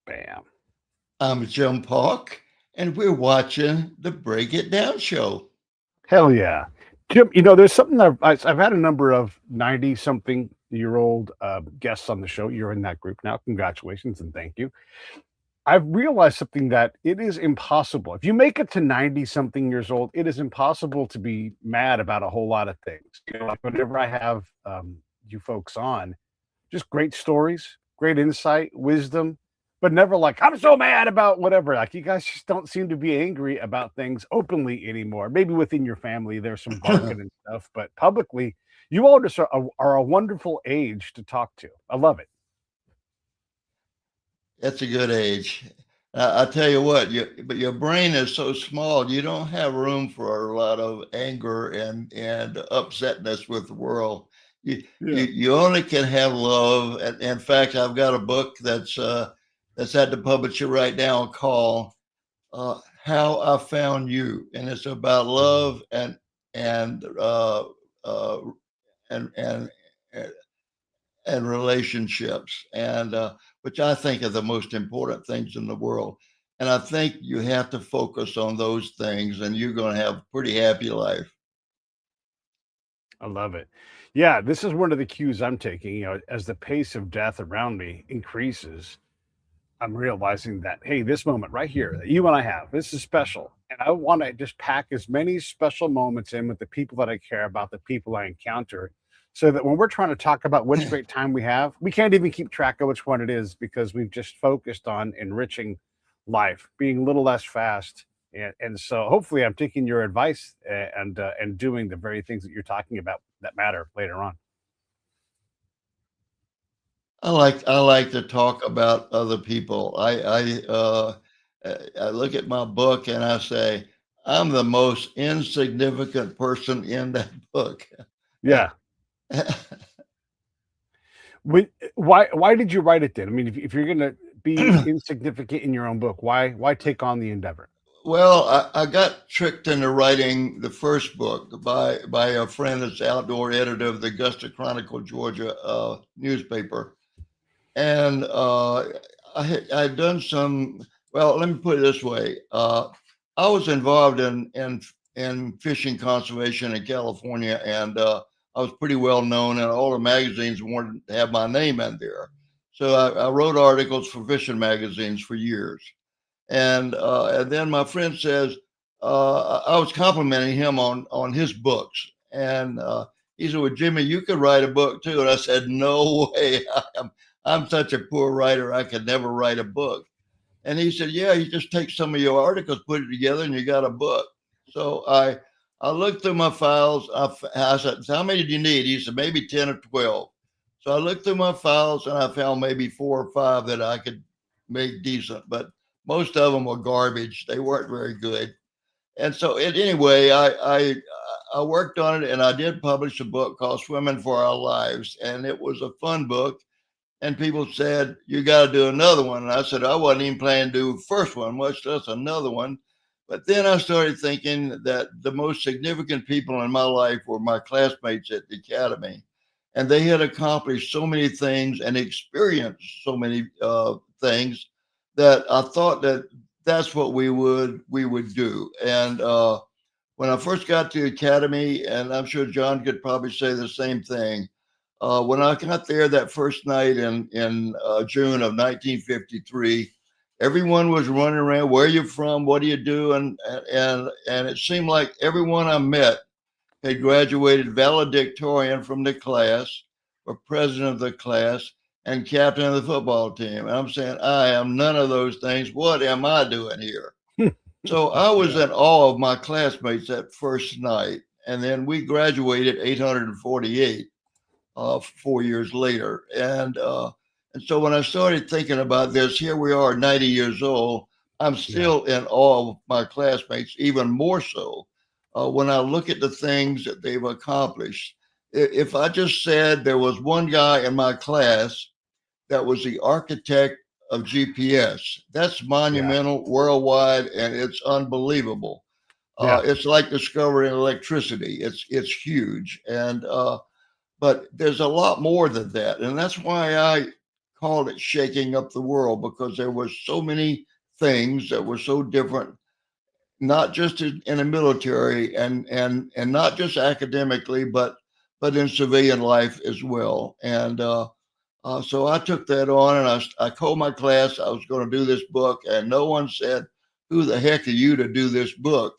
Bam. I'm Jim Paulk, and we're watching the Break It Down show. Hell yeah. Jim, there's something I've had a number of 90 something year old guests on the show. You're in that group now. Congratulations and thank you. I've realized something that it is impossible. If you make it to 90 something years old, it is impossible to be mad about a whole lot of things. Like whenever I have you folks on, just great stories, great insight, wisdom, but never like, I'm so mad about whatever. Like, you guys just don't seem to be angry about things openly anymore. Maybe within your family, there's some barking and stuff, but publicly, you all just are a wonderful age to talk to. I love it. That's a good age. I tell you what, but your brain is so small, you don't have room for a lot of anger and upsetness with the world. Yeah. You only can have love. And in fact, I've got a book that's at the publisher right now called "How I Found You," and it's about love and uh, uh, and and and relationships, and which I think are the most important things in the world. And I think you have to focus on those things, and you're going to have a pretty happy life. I love it. Yeah, this is one of the cues I'm taking. As the pace of death around me increases, I'm realizing that, hey, this moment right here that you and I have, this is special. And I want to just pack as many special moments in with the people that I care about, the people I encounter, so that when we're trying to talk about which great time we have, we can't even keep track of which one it is because we've just focused on enriching life, being a little less fast. And so hopefully I'm taking your advice and doing the very things that you're talking about that matter later on. I like to talk about other people. I look at my book and I say I'm the most insignificant person in that book. Yeah. Why did you write it then? I mean, if you're gonna be insignificant in your own book, why take on the endeavor? Well, I got tricked into writing the first book by a friend that's outdoor editor of the Augusta Chronicle, Georgia newspaper, and I'd done some. Well, let me put it this way: I was involved in fishing conservation in California, and I was pretty well known, and all the magazines wanted to have my name in there. So I wrote articles for fishing magazines for years, and then my friend says I was complimenting him on his books, and he said, "Well, Jimmy, you could write a book too." And I said, "No way! I'm such a poor writer. I could never write a book." And he said, "Yeah, you just take some of your articles, put it together, and you got a book." So I looked through my files. I said, "So how many do you need?" He said, "Maybe 10 or 12." So I looked through my files and I found maybe 4 or 5 that I could make decent, but most of them were garbage. They weren't very good. And so anyway, I worked on it and I did publish a book called Swimming for Our Lives. And it was a fun book. And people said, "You got to do another one." And I said, "I wasn't even planning to do the first one, much less another one." But then I started thinking that the most significant people in my life were my classmates at the academy. And they had accomplished so many things and experienced so many things that I thought that that's what we would do. And when I first got to the academy, and I'm sure John could probably say the same thing, when I got there that first night in June of 1953, everyone was running around. "Where are you from? What do you do?" And it seemed like everyone I met had graduated valedictorian from the class, or president of the class, and captain of the football team. And I'm saying, I am none of those things. What am I doing here? So I was Yeah. in awe of my classmates that first night. And then we graduated 848 4 years later. And so when I started thinking about this, here we are, 90 years old. I'm Yeah. still in awe of my classmates, even more so when I look at the things that they've accomplished. If I just said there was one guy in my class that was the architect of GPS, that's Yeah. monumental worldwide, and it's unbelievable. Yeah. It's like discovering electricity. It's huge, and but there's a lot more than that, and that's why I called it shaking up the world because there were so many things that were so different, not just in the military and not just academically, but in civilian life as well. And so I took that on, and I told my class I was going to do this book, and no one said, "Who the heck are you to do this book?"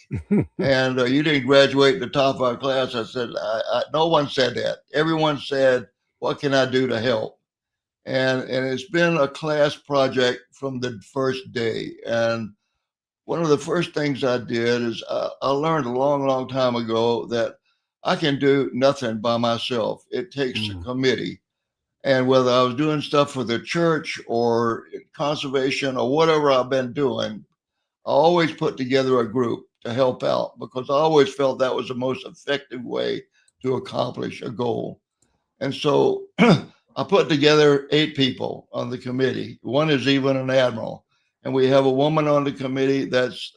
And you didn't graduate at the top of our class. I said, no one said that. Everyone said, "What can I do to help?" And it's been a class project from the first day. And one of the first things I did is I learned a long, long time ago that I can do nothing by myself. It takes a committee. And whether I was doing stuff for the church or conservation or whatever I've been doing, I always put together a group to help out because I always felt that was the most effective way to accomplish a goal. And so I put together 8 people on the committee. One is even an admiral, and we have a woman on the committee that's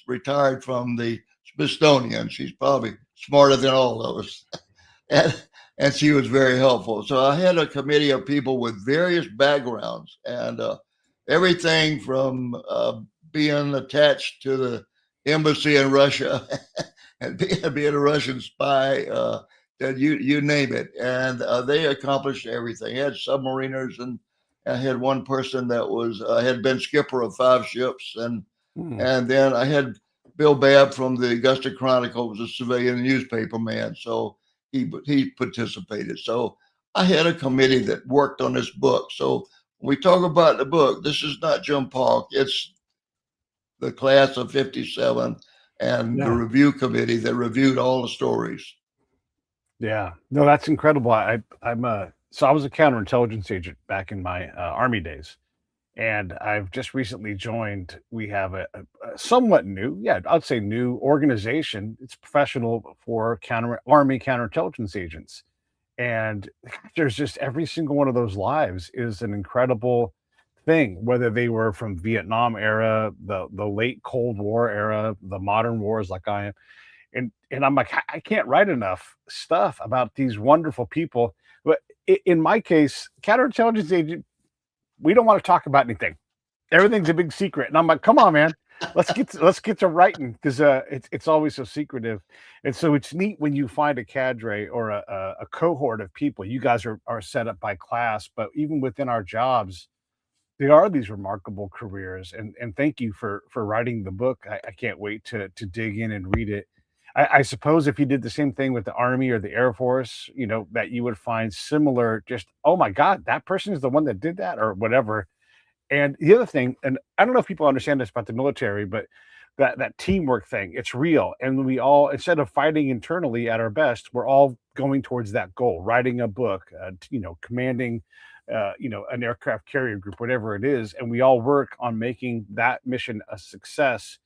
retired from the Smithsonian. She's probably smarter than all of us, and and she was very helpful. So I had a committee of people with various backgrounds and everything from being attached to the embassy in Russia and being a Russian spy, and you name it. And they accomplished everything. I had submariners, and I had one person that was had been skipper of 5 ships, and then I had Bill Babb from the Augusta Chronicle, was a civilian newspaper man, so he participated. So I had a committee that worked on this book. So when we talk about the book, this is not Jim Paulk. It's the class of 57 and the review committee that reviewed all the stories. Yeah. No, that's incredible. So I was a counterintelligence agent back in my army days, and I've just recently joined. We have a somewhat new, yeah, I'd say new organization. It's professional for army counterintelligence agents, and there's just every single one of those lives is an incredible thing, whether they were from Vietnam era, the late Cold War era, the modern wars like I am. And I'm like, I can't write enough stuff about these wonderful people. But in my case, counterintelligence agent, we don't want to talk about anything. Everything's a big secret. And I'm like, come on, man. Let's get to writing because it's always so secretive. And so it's neat when you find a cadre or a cohort of people. You guys are set up by class, but even within our jobs, they are these remarkable careers. And thank you for writing the book. I can't wait to dig in and read it. I suppose if you did the same thing with the Army or the Air Force, that you would find similar, just, oh my God, that person is the one that did that or whatever. And the other thing, and I don't know if people understand this about the military, but that teamwork thing, it's real. And we all, instead of fighting internally at our best, we're all going towards that goal, writing a book, commanding, an aircraft carrier group, whatever it is. And we all work on making that mission a success,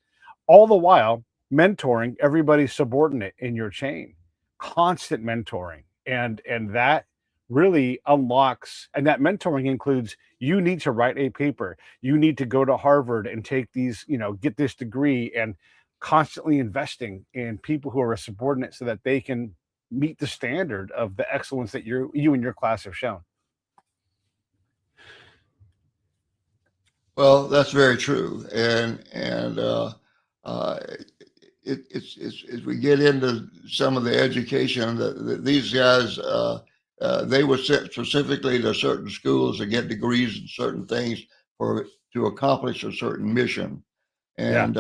all the while mentoring everybody subordinate in your chain, constant mentoring. And that really unlocks, and that mentoring includes, you need to write a paper, you need to go to Harvard and take these, get this degree, and constantly investing in people who are a subordinate so that they can meet the standard of the excellence that you and your class have shown. Well, that's very true, and uh, it's as we get into some of the education that these guys they were sent specifically to certain schools to get degrees in certain things for to accomplish a certain mission, Yeah. and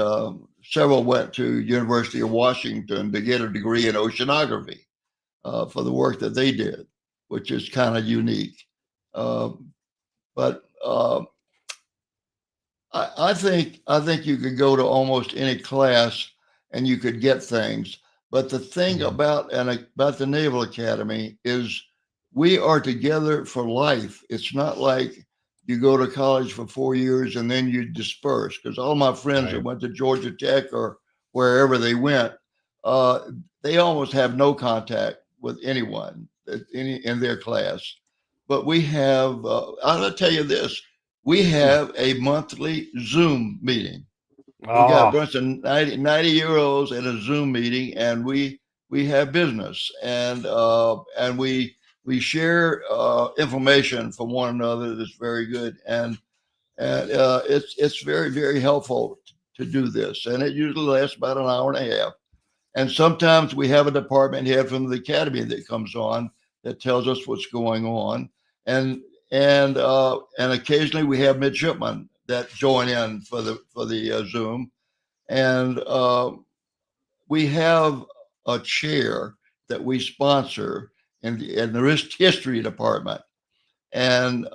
several went to University of Washington to get a degree in oceanography for the work that they did, which is kind of unique. Uh, but I think you could go to almost any class and you could get things. But the thing Mhm. about the Naval Academy is we are together for life. It's not like you go to college for 4 years and then you disperse. Because all my friends that Right. went to Georgia Tech or wherever they went, uh, they almost have no contact with anyone in their class. But we have. I'll tell you this: we have a monthly Zoom meeting. We got a Oh, bunch of 90-year-olds at a Zoom meeting, and we have business, and we share information from one another that's very good, and it's very, very helpful to do this. And it usually lasts about an hour and a half. And sometimes we have a department head from the academy that comes on that tells us what's going on, and and occasionally we have midshipmen that join in for the Zoom, and we have a chair that we sponsor in the risk history department, and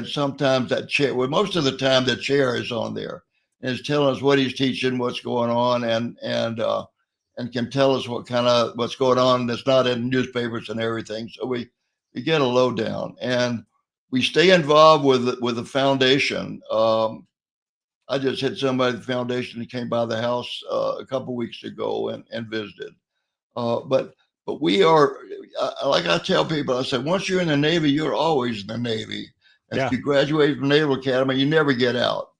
sometimes that chair, well, most of the time the chair is on there and is telling us what he's teaching, what's going on, and can tell us what's going on that's not in newspapers and everything. So we get a lowdown, and we stay involved with the foundation. I just had somebody at the foundation that came by the house a couple weeks ago and visited. But we are, like I tell people, I said, once you're in the Navy, you're always in the Navy. If Yeah. you graduate from Naval Academy, you never get out.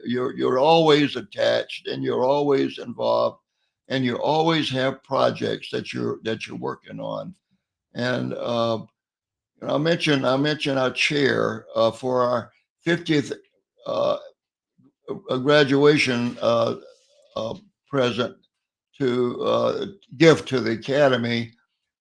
You're always attached, and you're always involved, and you always have projects that you're working on. And I mentioned our chair for our 50th uh, graduation uh, present to gift to the Academy.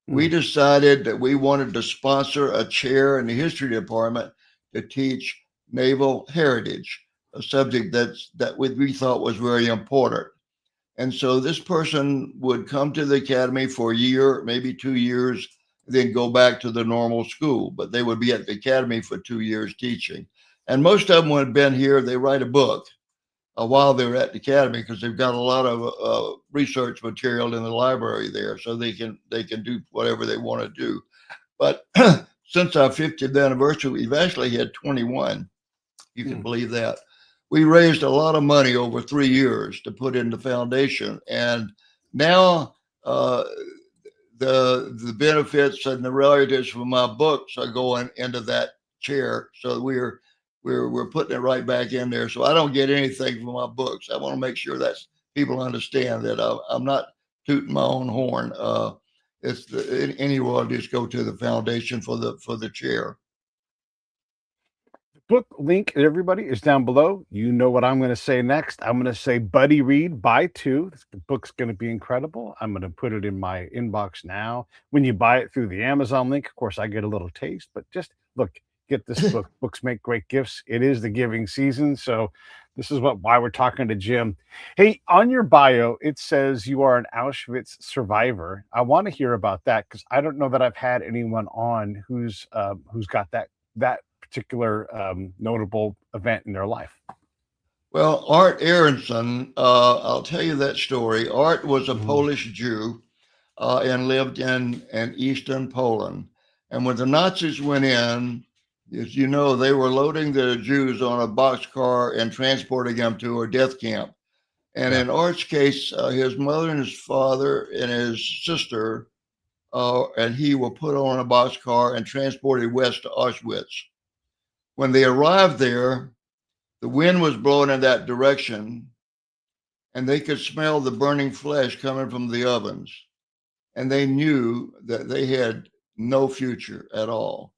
We decided that we wanted to sponsor a chair in the history department to teach naval heritage, a subject that we thought was very important. And so this person would come to the academy for a year, maybe 2 years, then go back to the normal school. But they would be at the academy for 2 years teaching. And most of them would have been here, they write a book while they're at the academy because they've got a lot of research material in the library there, so they can do whatever they want to do. But since our 50th anniversary, we've actually had 21. You can believe that. We raised a lot of money over 3 years to put in the foundation, and now the benefits and the royalties from my books are going into that chair. So we're putting it right back in there. So I don't get anything from my books. I want to make sure that people understand that I'm not tooting my own horn. Any royalties go to the foundation for the chair. Book link, everybody, is down below. You know what I'm going to say next. I'm going to say, Buddy Read, buy two. This book's going to be incredible. I'm going to put it in my inbox now. When you buy it through the Amazon link, of course, I get a little taste, but just look, get this book. Books make great gifts. It is the giving season. So this is why we're talking to Jim. Hey, on your bio, it says you are an Auschwitz survivor. I want to hear about that because I don't know that I've had anyone on who's got that particular notable event in their life. Well, Art Aronson, I'll tell you that story. Art was a Polish Jew and lived in eastern Poland. And when the Nazis went in, as you know, they were loading the Jews on a boxcar and transporting them to a death camp. And Yeah. in Art's case, his mother and his father and his sister and he were put on a boxcar and transported west to Auschwitz. When they arrived there, the wind was blowing in that direction, and they could smell the burning flesh coming from the ovens. And they knew that they had no future at all.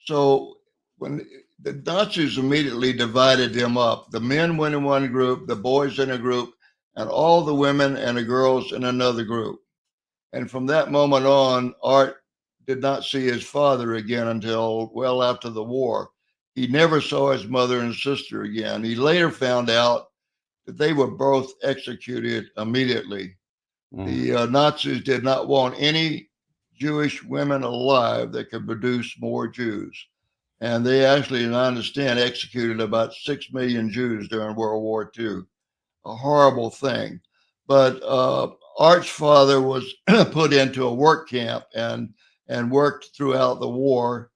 So when the Nazis immediately divided them up, the men went in one group, the boys in a group, and all the women and the girls in another group. And from that moment on, Art did not see his father again until well after the war. He never saw his mother and sister again. He later found out that they were both executed immediately. The Nazis did not want any Jewish women alive that could produce more Jews. And they actually, and I understand, executed about 6 million Jews during World War II. A horrible thing. But Art's father was put into a work camp and worked throughout the war.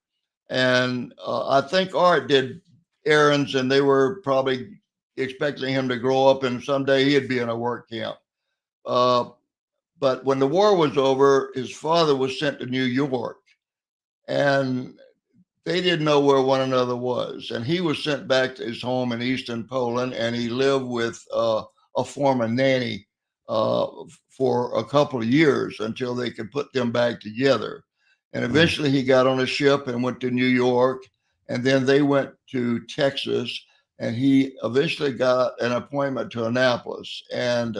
And I think Art did errands, and they were probably expecting him to grow up and someday he'd be in a work camp. But when the war was over, his father was sent to New York, and they didn't know where one another was. And he was sent back to his home in eastern Poland, and he lived with a former nanny for a couple of years until they could put them back together. And Mm. eventually he got on a ship and went to New York. And then they went to Texas. And he eventually got an appointment to Annapolis. And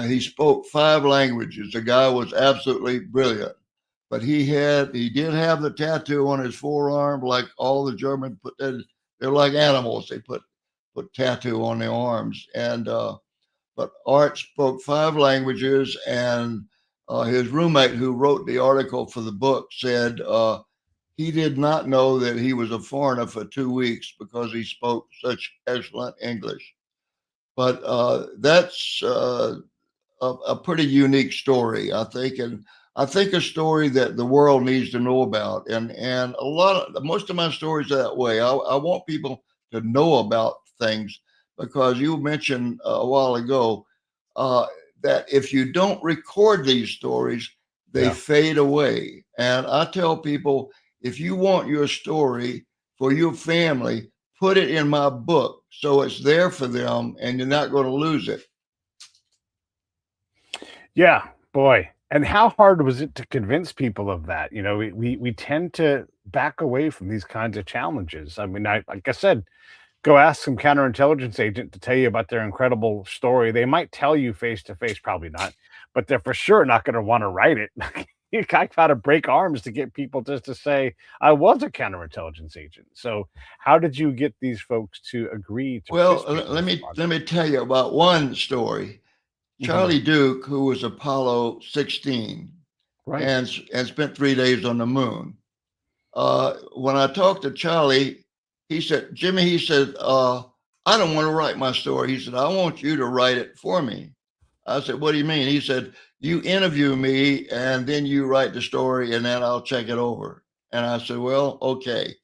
he spoke 5 languages. The guy was absolutely brilliant. But he did have the tattoo on his forearm, like all the German put. They're like animals. They put tattoo on their arms. And but Art spoke 5 languages, and his roommate, who wrote the article for the book, said he did not know that he was a foreigner for 2 weeks because he spoke such excellent English. But that's a pretty unique story, I think, and I think a story that the world needs to know about. And most of my stories are that way. I want people to know about things because you mentioned a while ago uh, that if you don't record these stories, they Yeah. fade away. And I tell people, if you want your story for your family, put it in my book so it's there for them and you're not going to lose it. Yeah, boy. And how hard was it to convince people of that? You know, we tend to back away from these kinds of challenges. I mean, I like I said, go ask some counterintelligence agent to tell you about their incredible story. They might tell you face to face, probably not, but they're for sure not going to want to write it. You got to break arms to get people just to say, I was a counterintelligence agent. So, how did you get these folks to agree to Well, participate in let this me let project? me tell you about one story. Hmm. Charlie Duke, who was Apollo 16 Right. and spent 3 days on the moon. When I talked to Charlie, he said, Jimmy, he said, I don't want to write my story. He said, I want you to write it for me. I said, what do you mean? He said, you interview me and then you write the story and then I'll check it over. And I said, well, okay.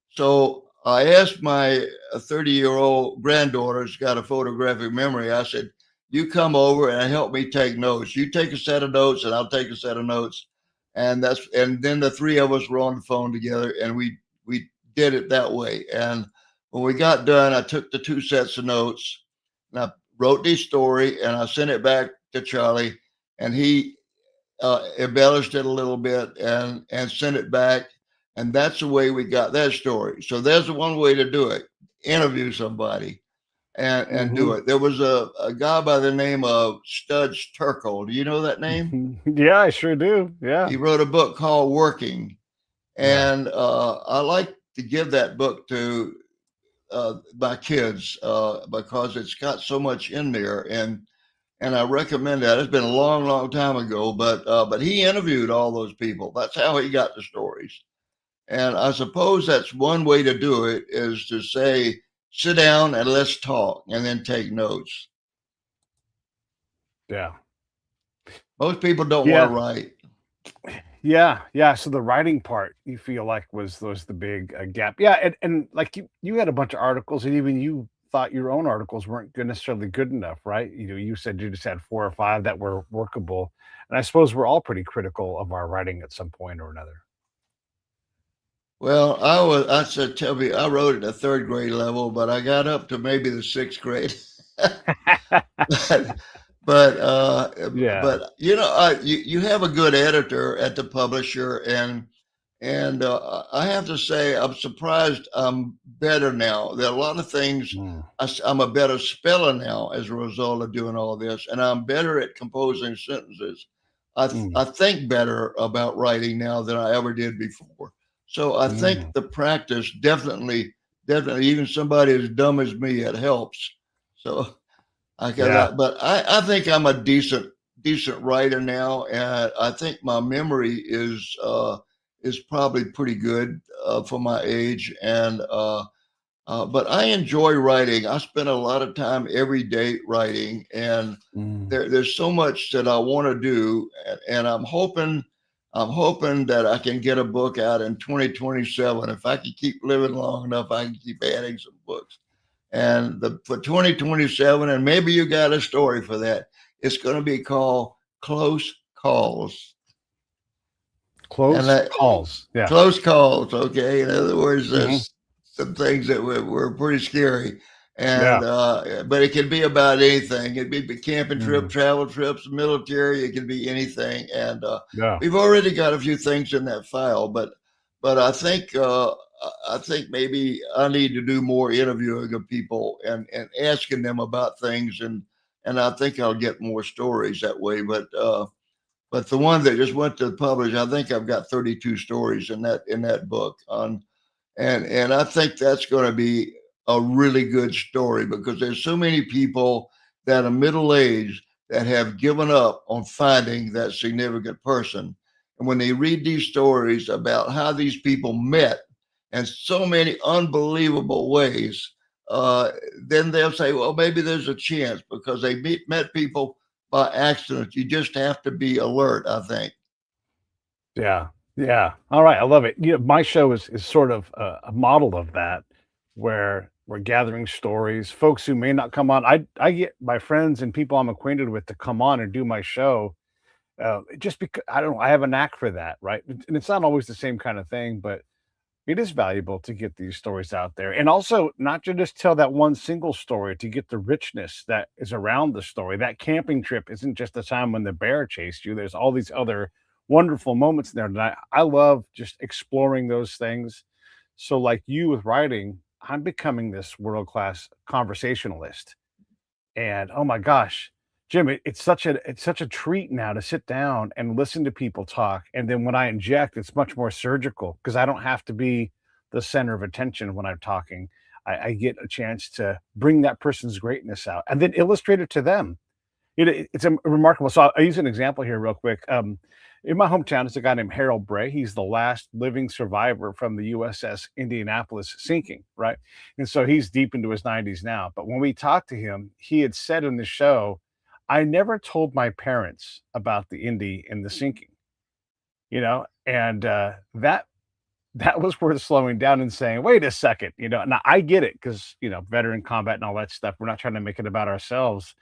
So I asked my 30-year-old granddaughter, who's got a photographic memory. I said, you come over and help me take notes. You take a set of notes and I'll take a set of notes. And then the three of us were on the phone together and we did it that way. And when we got done, I took the 2 sets of notes and I wrote the story and I sent it back to Charlie and he embellished it a little bit and sent it back, and that's the way we got that story. So there's one way to do it: interview somebody and do Hmm. it. There was a guy by the name of Studs Terkel. Do you know that name? Yeah, I sure do. Yeah. He wrote a book called Working, Yeah. and I like to give that book to my kids because it's got so much in there and I recommend that. It's been a long, long time ago, but he interviewed all those people. That's how he got the stories. And I suppose that's one way to do it is to say, sit down and let's talk, and then take notes. Yeah. Most people don't want to Yeah. write. Yeah, yeah, so the writing part you feel like was the big, gap. Yeah, and, like, you had a bunch of articles, and even you thought your own articles weren't good necessarily good enough, right? You know, you said you just had 4 or 5 that were workable, and I suppose we're all pretty critical of our writing at some point or another. Well, I said, tell me, I wrote at the third grade level, but I got up to maybe the sixth grade. but but Yeah. but you have a good editor at the publisher and I have to say I'm surprised I'm better now. There are a lot of things Mm, I'm a better speller now as a result of doing all this, and I'm better at composing sentences. mm, I think better about writing now than I ever did before. So I think mm. the practice definitely even somebody as dumb as me it helps. So I got Yeah. that, but I think I'm a decent writer now, and I think my memory is probably pretty good for my age, and but I enjoy writing. I spend a lot of time every day writing, and Mm. there's so much that I want to do, and I'm hoping that I can get a book out in 2027. If I can keep living long enough, I can keep adding some books and for 2027, and maybe you got a story for that. It's going to be called Close Calls, and Close that calls. Yeah. close calls. Okay, in other words, Mhm. there's some things that were pretty scary, And Yeah. but it can be about anything. It'd be camping trip, Mm, travel trips, military. It can be anything. And yeah. we've already got a few things in that file, but I think maybe I need to do more interviewing of people and asking them about things, and I think I'll get more stories that way. But the one that just went to publish, I think I've got 32 stories in that book on, and I think that's going to be a really good story because there's so many people that are middle aged that have given up on finding that significant person. And when they read these stories about how these people met in so many unbelievable ways, uh, then they'll say, well, maybe there's a chance because met people by accident. You just have to be alert, I think. Yeah. Yeah. All right. I love it. My show is sort of a model of that, where we're gathering stories, folks who may not come on. I get my friends and people I'm acquainted with to come on and do my show, just because I don't know, I have a knack for that, right? And it's not always the same kind of thing, but it is valuable to get these stories out there, and also not to just tell that one single story, to get the richness that is around the story. That camping trip isn't just the time when the bear chased you. There's all these other wonderful moments in there, and I love just exploring those things. So, like you with writing, I'm becoming this world class conversationalist. And, oh my gosh, Jim, it's such a treat now to sit down and listen to people talk, and then when I inject, it's much more surgical because I don't have to be the center of attention when I'm talking. I get a chance to bring that person's greatness out and then illustrate it to them. It's a remarkable. So I'll use an example here real quick. In my hometown is a guy named Harold Bray. He's the last living survivor from the USS Indianapolis sinking, right? And so he's deep into his 90s now. But when we talked to him, he had said in the show, "I never told my parents about the Indy and the sinking," and that was worth slowing down and saying, "Wait a second," Now I get it because veteran combat and all that stuff. We're not trying to make it about ourselves,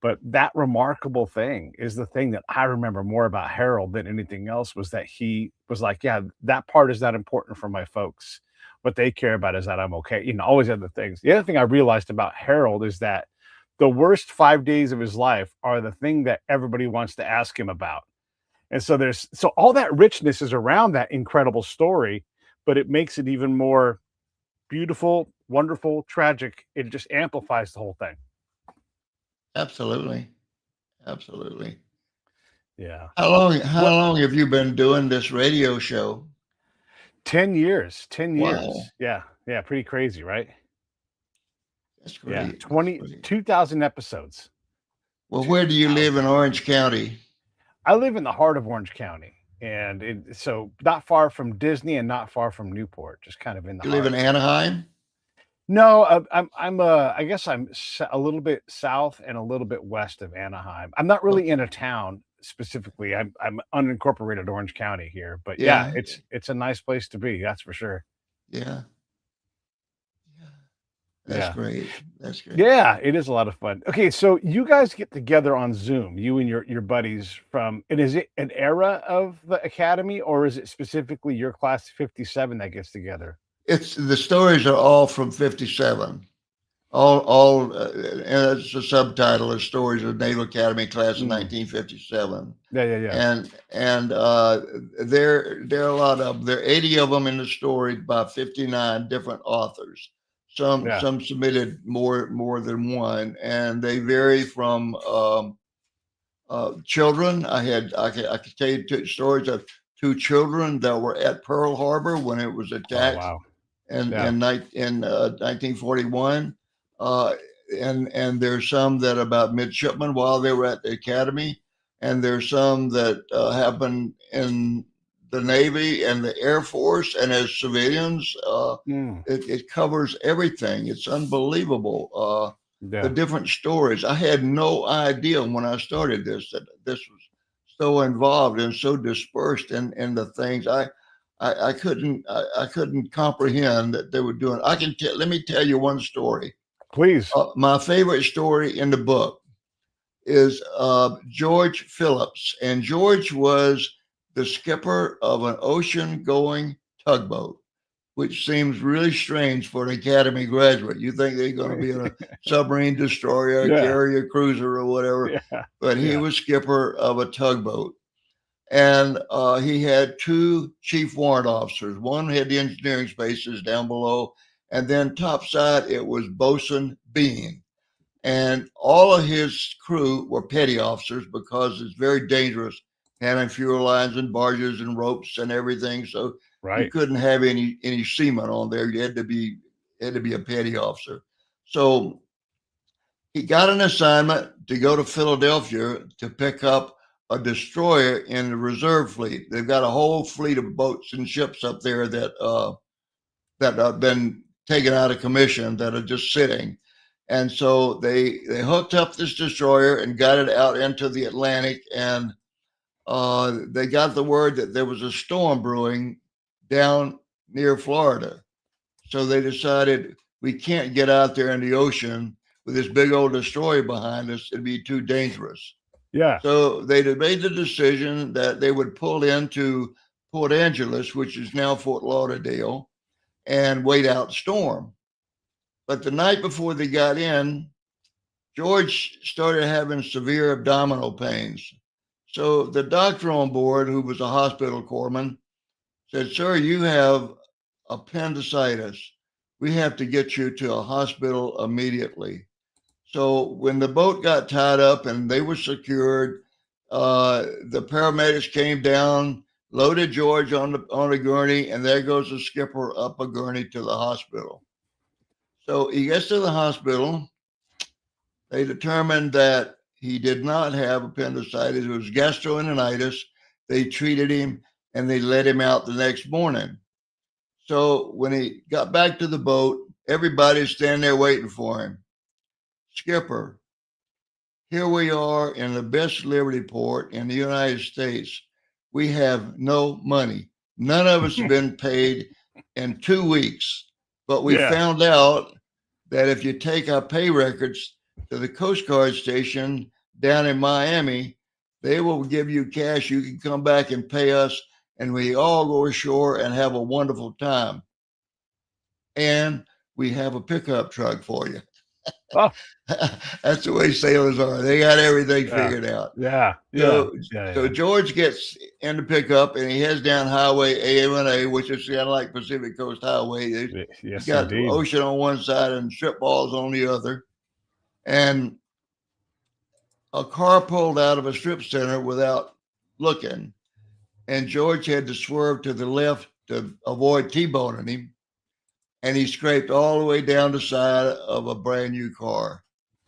but that remarkable thing is the thing that I remember more about Harold than anything else, was that he was like, "Yeah, that part is not important for my folks. What they care about is that I'm okay." All these other things. The other thing I realized about Harold is that the worst 5 days of his life are the thing that everybody wants to ask him about. And so all that richness is around that incredible story, but it makes it even more beautiful, wonderful, tragic. It just amplifies the whole thing. Absolutely. Absolutely. Yeah. How What long have you been doing this radio show? 10 years, 10 Wow, years. Yeah. Yeah, pretty crazy, right? that's Yeah, great. That's twenty great. 2,000 episodes. Well, where do you live 2,000. in Orange County? I live in the heart of Orange County, and so not far from Disney and not far from Newport, just kind of in the You live in heart. Anaheim? No, I guess a little bit south and a little bit west of Anaheim. I'm not really in a Okay. town specifically. I'm unincorporated Orange County here, but yeah, Yeah, it's a nice place to be, that's for sure. yeah, yeah. That's Yeah. great. That's great. Yeah, it is a lot of fun. Okay, so you guys get together on Zoom, you and your buddies from, and is it an era of the academy, or is it specifically your class 57 that gets together? It's the stories are all from '57. All, and it's a subtitle is Stories of Naval Academy Class of Mm. 1957. Yeah, yeah, yeah. And there are a lot of them. There are 80 of them in the story by 59 different authors. Yeah. Some submitted more than one, and they vary from children. I could tell you two stories of two children that were at Pearl Harbor when it was Oh, attacked wow. in Yeah. 1941. Uh, and there's some that about midshipmen while they were at the academy, and there's some that happened in the Navy and the Air Force and as civilians. Mm. It covers everything. It's unbelievable. The Yeah. different stories. I had no idea when I started this that this was so involved and so dispersed in the things. I couldn't comprehend that they were doing. Let me tell you one story. Please. My favorite story in the book is George Phillips, and George was the skipper of an ocean-going tugboat. which seems really strange for an academy graduate. You think they're going to be in a submarine destroyer, a Yeah. carrier cruiser, or whatever. Yeah. But he was skipper of a tugboat. And he had two chief warrant officers. One had the engineering spaces down below, and then topside it was Bosun Bean. And all of his crew were petty officers because it's very dangerous having fuel lines and barges and ropes and everything. So you couldn't have any seamen on there. You had to be a petty officer. So he got an assignment to go to Philadelphia to pick up a destroyer in the reserve fleet. They've got a whole fleet of boats and ships up there that have been taken out of commission that are just sitting. And so they hooked up this destroyer and got it out into the Atlantic. And they got the word that there was a storm brewing down near Florida. So they decided we can't get out there in the ocean with this big old destroyer behind us. It'd be too dangerous. Yeah. So they made the decision that they would pull into Port Angeles, which is now Fort Lauderdale, and wait out the storm. But the night before they got in, George started having severe abdominal pains. So the doctor on board, who was a hospital corpsman, said, "Sir, you have appendicitis. We have to get you to a hospital immediately." So when the boat got tied up and they were secured, the paramedics came down, loaded George on a gurney, and there goes the skipper up a gurney to the hospital. So he gets to the hospital. They determined that he did not have appendicitis. It was gastroenteritis. They treated him and they let him out the next morning. So when he got back to the boat, everybody's standing there waiting for him. "Skipper, here we are in the best Liberty port in the United States. We have no money. None of us have been paid in 2 weeks. But we found out that if you take our pay records to the Coast Guard station down in Miami, they will give you cash. You can come back and pay us, and we all go ashore and have a wonderful time. And we have a pickup truck for you." Oh. That's the way sailors are. They got everything figured out. So George gets in the pickup and he heads down Highway A1A, which is kind of like Pacific Coast Highway. You got the ocean on one side and strip balls on the other. And a car pulled out of a strip center without looking. And George had to swerve to the left to avoid T-boning him. And he scraped all the way down the side of a brand new car.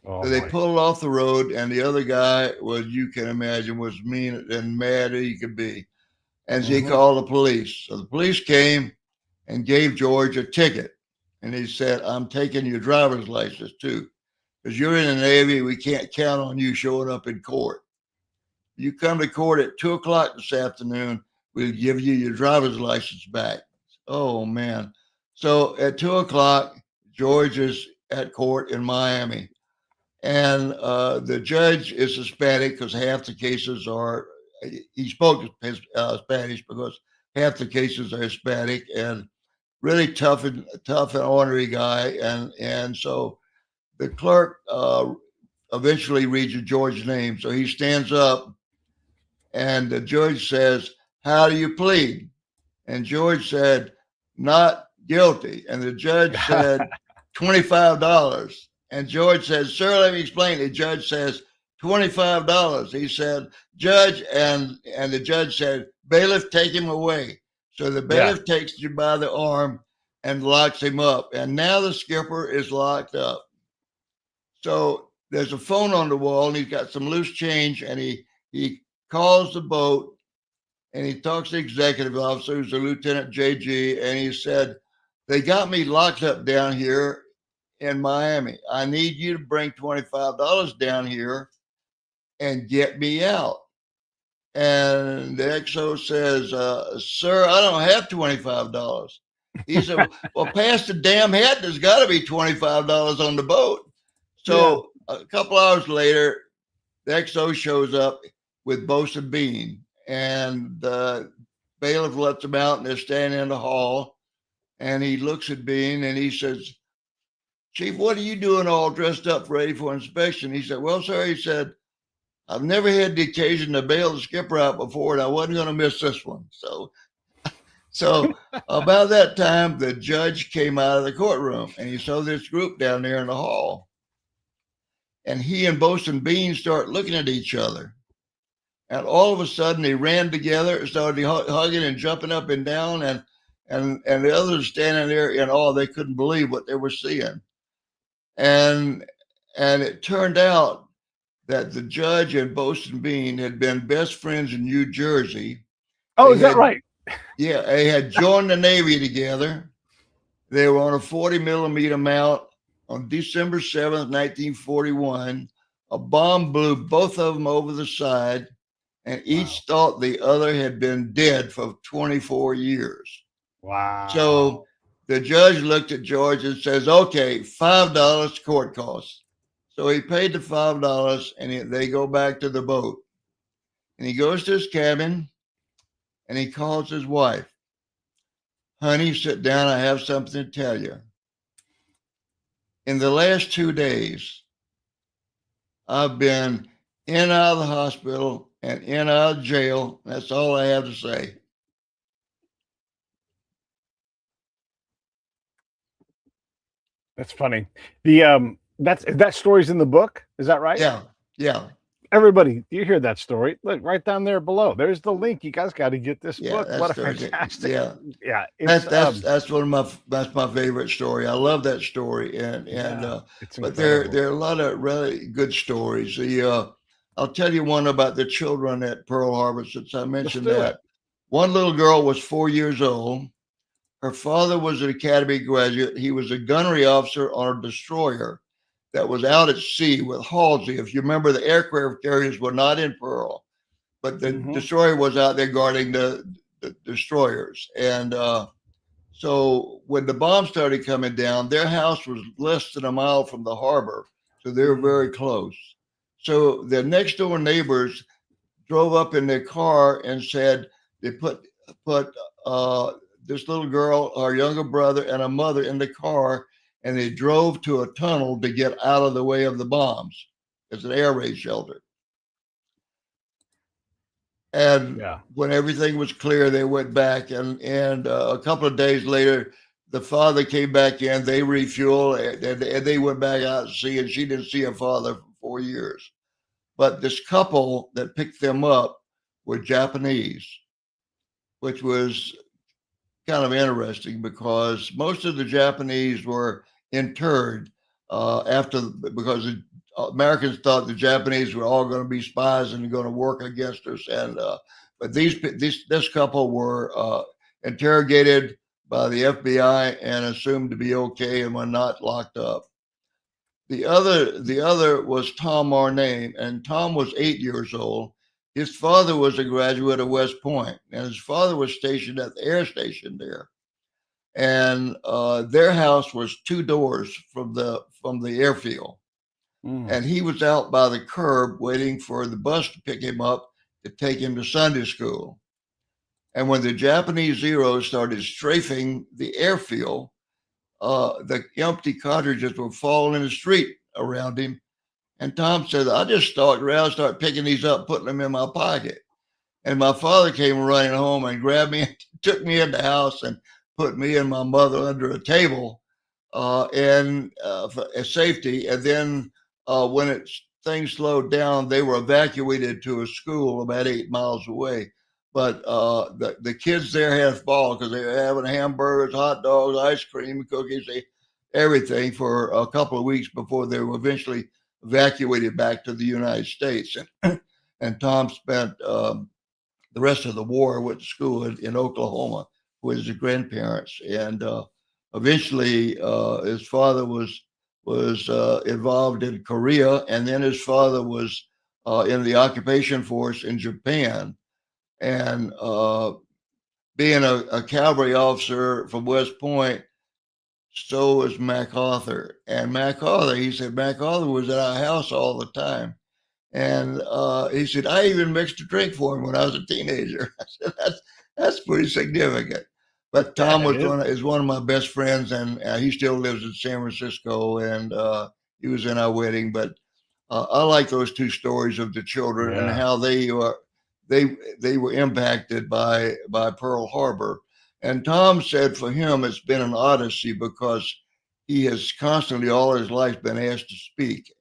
So they pulled off the road, and the other guy was, you can imagine, was mean and mad as he could be. And he called the police. So the police came and gave George a ticket. And he said, "I'm taking your driver's license too. Because you're in the Navy, we can't count on you showing up in court. You come to court at 2:00 this afternoon, we'll give you your driver's license back." Oh, man. So at 2:00, George is at court in Miami. And the judge is Hispanic because half the cases are, he spoke Spanish because half the cases are Hispanic, and really tough and ornery guy. And so the clerk eventually reads George's name. So he stands up and the judge says, "How do you plead?" And George said, "Not guilty." And the judge said, $25. And George says, "Sir, let me explain." The judge says, $25. He said, "Judge," and the judge said, "Bailiff, take him away." So the bailiff takes you by the arm and locks him up. And now the skipper is locked up. So there's a phone on the wall, and he's got some loose change, and he calls the boat, and he talks to the executive officer, who's a Lieutenant JG, and he said, "They got me locked up down here in Miami. I need you to bring $25 down here and get me out." And the XO says, "Sir, I don't have $25. He said, "Well, pass the damn head. There's got to be $25 on the boat." So a couple hours later, the XO shows up with Bosun Bean, and the bailiff lets them out, and they're standing in the hall. And he looks at Bean and he says, Chief, what are you doing all dressed up ready for inspection? He said, well, sir, he said, I've never had the occasion to bail the skipper out before, and I wasn't going to miss this one. So about that time, the judge came out of the courtroom and he saw this group down there in the hall. And he and Bosun Bean start looking at each other. And all of a sudden, they ran together, started hugging and jumping up and down, and the others standing there in awe. They couldn't believe what they were seeing. And it turned out that the judge and Bosun Bean had been best friends in New Jersey. Oh, is that right? Yeah, they had joined the Navy together. They were on a 40 millimeter mount on December 7th, 1941. A bomb blew both of them over the side, and each thought the other had been dead for 24 years. Wow. So the judge looked at George and says, okay, $5 court costs. So he paid the $5, and they go back to the boat. And he goes to his cabin, and he calls his wife. Honey, sit down. I have something to tell you. In the last 2 days, I've been in and out of the hospital and in and out of jail. That's all I have to say. That's funny. That story's in the book. Is that right? Yeah. Everybody, you hear that story? Look right down there below. There's the link. You guys got to get this book. What a fantastic! Yeah. It's, that's one of that's my favorite story. I love that story, but there are a lot of really good stories. I'll tell you one about the children at Pearl Harbor, since I mentioned that. One little girl was 4 years old. Her father was an Academy graduate. He was a gunnery officer on a destroyer that was out at sea with Halsey. If you remember, the aircraft carriers were not in Pearl, but the destroyer was out there guarding the destroyers. And so when the bombs started coming down, their house was less than a mile from the harbor. So they were very close. So the next door neighbors drove up in their car and said they put this little girl, our younger brother, and a mother in the car, and they drove to a tunnel to get out of the way of the bombs. It's an air raid shelter. And when everything was clear, they went back, and a couple of days later, the father came back in, they refueled, and they went back out to sea, and she didn't see her father for 4 years. But this couple that picked them up were Japanese, which was kind of interesting because most of the Japanese were interred because the Americans thought the Japanese were all going to be spies and going to work against us. But this couple were interrogated by the FBI and assumed to be okay and were not locked up. The other was Tom Marname, and Tom was 8 years old. His father was a graduate of West Point, and his father was stationed at the air station there. And their house was 2 doors from the airfield. And he was out by the curb waiting for the bus to pick him up to take him to Sunday school. And when the Japanese Zeros started strafing the airfield, the empty cartridges were falling in the street around him. And Tom said, I just stalked around, started picking these up, putting them in my pocket. And my father came running home and grabbed me, took me in the house and put me and my mother under a table for safety. And then when things slowed down, they were evacuated to a school about 8 miles away. But the kids there had ball because they were having hamburgers, hot dogs, ice cream, cookies, everything for a couple of weeks before they were eventually evacuated back to the United States. And Tom spent the rest of the war, went to school in Oklahoma with his grandparents. And eventually his father was involved in Korea, and then his father was in the occupation force in Japan. And being a cavalry officer from West Point, so was MacArthur. And MacArthur, he said, MacArthur was at our house all the time. And he said, I even mixed a drink for him when I was a teenager. I said, that's pretty significant. But Yeah, Tom it was is. one of my best friends, and he still lives in San Francisco, and he was in our wedding. But I like those two stories of the children and Yeah. how they were impacted by Pearl Harbor. And Tom said for him it's been an odyssey because he has constantly all his life been asked to speak,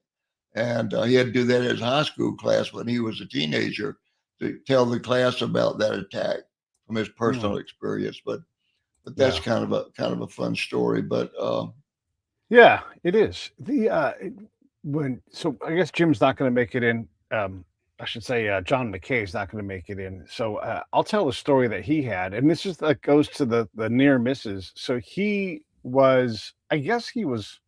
and he had to do that in his high school class when he was a teenager to tell the class about that attack from his personal Mhm. experience. But that's Yeah. kind of a fun story. But Yeah, it is. When so I guess Jim's not going to make it in. I should say John McKay is not going to make it in. So I'll tell a story that he had, and this is that goes to the near misses. So he was, I guess he was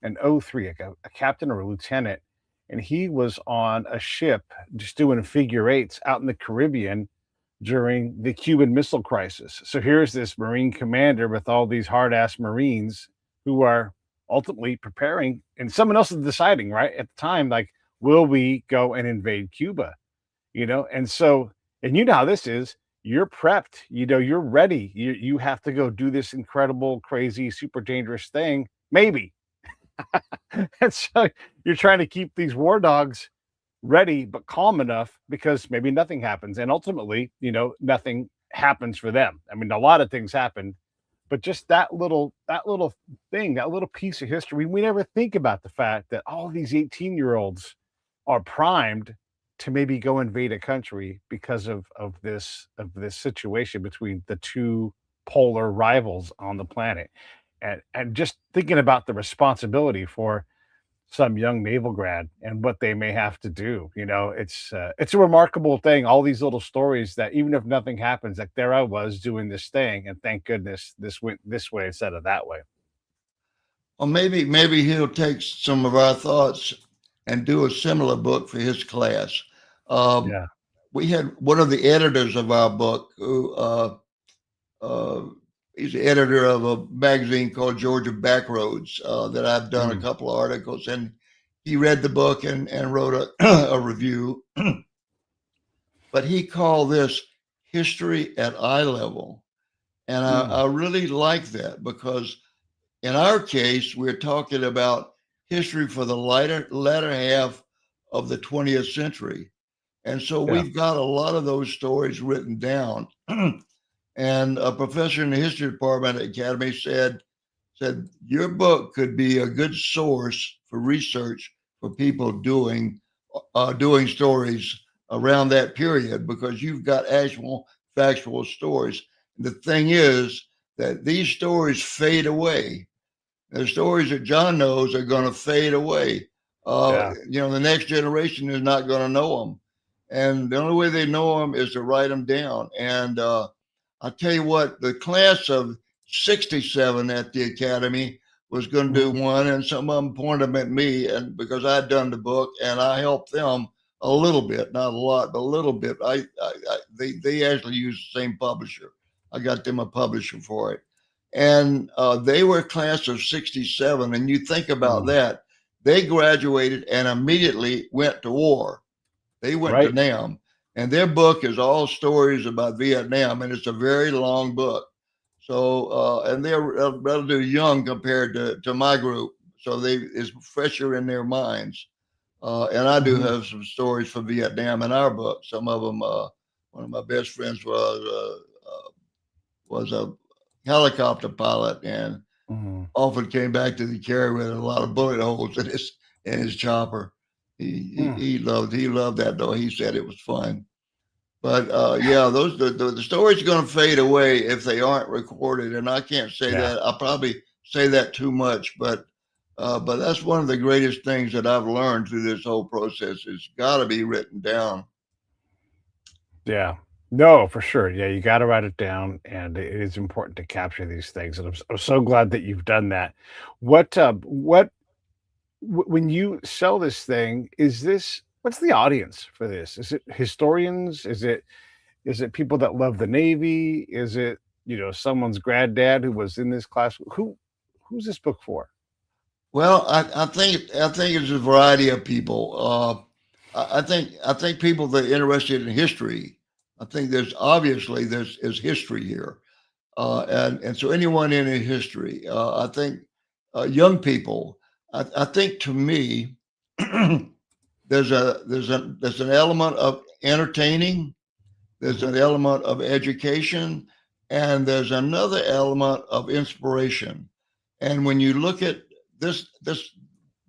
an O3, like a captain or a lieutenant, and he was on a ship just doing figure eights out in the Caribbean during the Cuban Missile Crisis. So here's this Marine commander with all these hard ass Marines who are ultimately preparing, and someone else is deciding, right? At the time, like, will we go and invade Cuba? And so, and you know how this is. You're prepped, you're ready. You have to go do this incredible, crazy, super dangerous thing, maybe. And so you're trying to keep these war dogs ready but calm enough because maybe nothing happens, and ultimately nothing happens for them. I mean, a lot of things happen, but just that little thing, that little piece of history, we never think about the fact that all these 18-year-olds are primed to maybe go invade a country because of this situation between the two polar rivals on the planet. And just thinking about the responsibility for some young naval grad and what they may have to do. It's a remarkable thing. All these little stories that even if nothing happens, like there I was doing this thing, and thank goodness this went this way instead of that way. well, maybe he'll take some of our thoughts and do a similar book for his class. Um, Yeah. we had one of the editors of our book who uh, he's the editor of a magazine called Georgia Backroads that I've done a Mm, couple of articles, and he read the book and wrote a, a review. But he called this history at eye level, and mm, I really like that because in our case we're talking about history for the latter half of the 20th century, and so yeah. we've got a lot of those stories written down. And a professor in the history department at Academy said your book could be a good source for research for people doing stories around that period because you've got actual factual stories. The thing is that these stories fade away. The stories that John knows are going to fade away. Yeah. The next generation is not going to know them, and the only way they know them is to write them down. And I'll tell you what, the class of '67 at the Academy was going to Mhm. do one, and some of them pointed them at me, and because I'd done the book and I helped them a little bit, not a lot, but a little bit. They actually used the same publisher. I got them a publisher for it, and they were class of '67. And you think about Mm. that, they graduated and immediately went to war. They went to Right. Nam, and their book is all stories about Vietnam, and it's a very long book. So, and they're relatively young compared to my group, so they it's fresher in their minds. And I do Mhm. have some stories from Vietnam in our book. Some of them, one of my best friends was a helicopter pilot, and Mhm. often came back to the carrier with a lot of bullet holes in his chopper. He, Mm. he he loved that though. He said it was fun. But yeah, those the stories are going to fade away if they aren't recorded, and I can't say Yeah. that. I probably say that too much, but that's one of the greatest things that I've learned through this whole process. It's got to be written down. Yeah. No, for sure. Yeah, you got to write it down, and it is important to capture these things. And I'm so glad that you've done that. When you sell this thing, what's the audience for this? Is it historians? Is it people that love the Navy? Is it, someone's granddad who was in this class? Who's this book for? Well, I think it's a variety of people. I think people that are interested in history. I think there's obviously there's is history here. And so anyone in history, I think young people, I think to me, there's an element of entertaining, there's Mhm. an element of education, and there's another element of inspiration. And when you look at this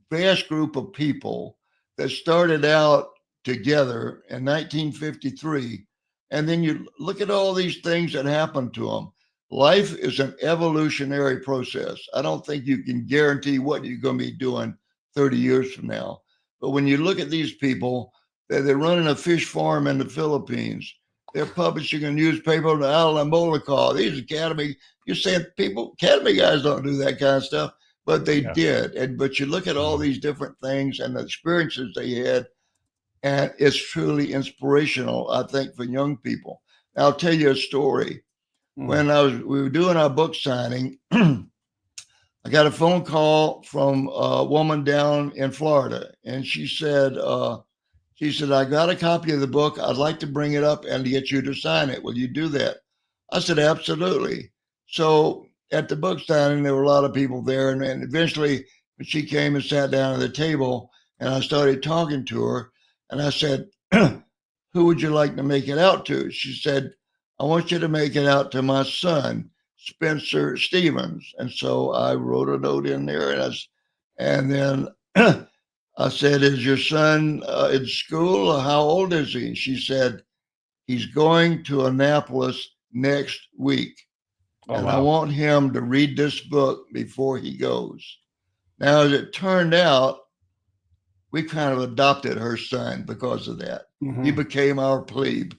vast group of people that started out together in 1953, and then you look at all these things that happened to them. Life is an evolutionary process. I don't think you can guarantee what you're going to be doing 30 years from now. But when you look at these people, they're running a fish farm in the Philippines. They're publishing a newspaper on the island of Molokai. These academy, you're saying people, academy guys don't do that kind of stuff, but they Yeah. did. And but you look at all Mhm. these different things and the experiences they had, and it's truly inspirational, I think, for young people. Now, I'll tell you a story. Mm. When we were doing our book signing, I got a phone call from a woman down in Florida, and she said, I got a copy of the book. I'd like to bring it up and get you to sign it. Will you do that? I said, absolutely. So at the book signing, there were a lot of people there. And eventually, when she came and sat down at the table, and I started talking to her, and I said, who would you like to make it out to? She said, I want you to make it out to my son, Spencer Stevens. And so I wrote a note in there, and then I said, is your son in school? How old is he? She said, he's going to Annapolis next week. Oh And I wow. want him to read this book before he goes. Now, as it turned out, we kind of adopted her son because of that. He Mhm. became our plebe.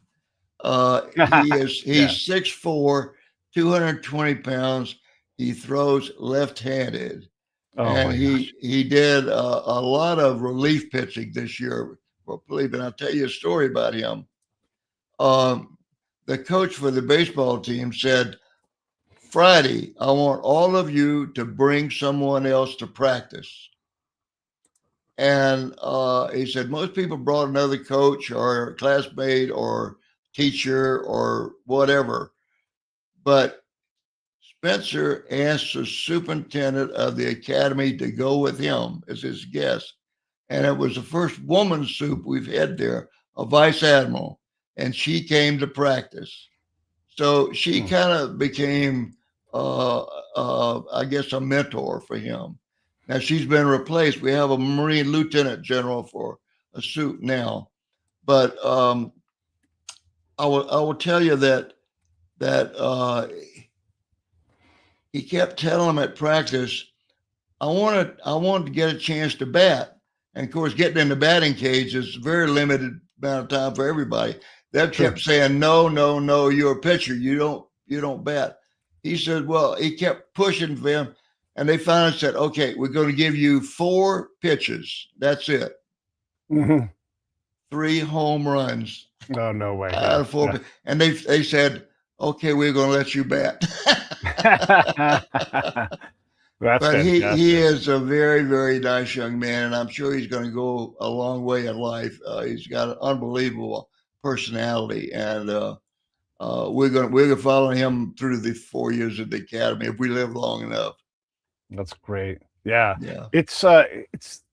Yeah. He's 6'4", 220 pounds. He throws left-handed, Oh and my gosh. he did a lot of relief pitching this year for plebe. And I'll tell you a story about him. Um, the coach for the baseball team said, Friday, I want all of you to bring someone else to practice. And he said, most people brought another coach or classmate or teacher or whatever. But Spencer asked the superintendent of the academy to go with him as his guest. And it was the first woman soup we've had there, a vice admiral. And she came to practice. So she Mm. kind of became, I guess, a mentor for him. Now she's been replaced. We have a Marine lieutenant general for a suit now, but I will tell you that he kept telling him at practice, I wanted to get a chance to bat, and of course, getting in the batting cage is a very limited amount of time for everybody. They True. kept saying, no, no, no, you're a pitcher. You don't bat. He said, well, he kept pushing for him, and they finally said, okay, we're going to give you 4 pitches. That's it. Mhm. 3 home runs Oh, no way. out Yeah. of four. And they said, okay, we're going to let you bat. Yeah. That's But he fantastic. is a very very nice young man, and I'm sure he's going to go a long way in life. He's got an unbelievable personality, and we're gonna follow him through the 4 years at the academy if we live long enough. That's great. Yeah. Yeah, It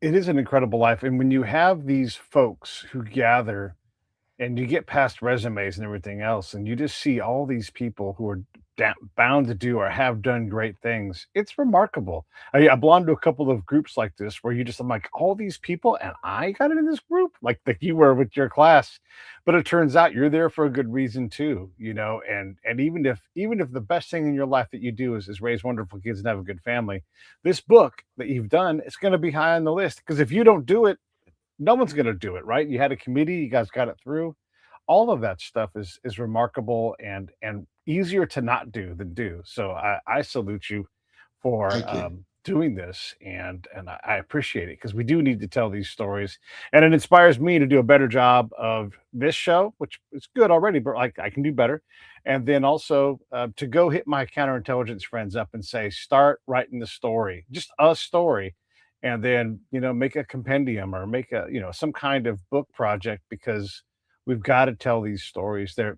is an incredible life, and when you have these folks who gather and you get past resumes and everything else, and you just see all these people who are bound to do or have done great things. It's remarkable. I belong to a couple of groups like this where I'm like, all these people, and I got in this group, like you were with your class. But it turns out you're there for a good reason too, and even if the best thing in your life that you do is raise wonderful kids and have a good family, this book that you've done is going to be high on the list because if you don't do it, no one's going to do it, right? You had a committee, you guys got it through. All of that stuff is remarkable and easier to not do than do. So I salute you for thank you. doing this, and I appreciate it because we do need to tell these stories, and it inspires me to do a better job of this show, which is good already, but like I can do better. And then also to go hit my counterintelligence friends up and say, start writing the story, just a story, and then make a compendium or make a some kind of book project because we've got to tell these stories. They're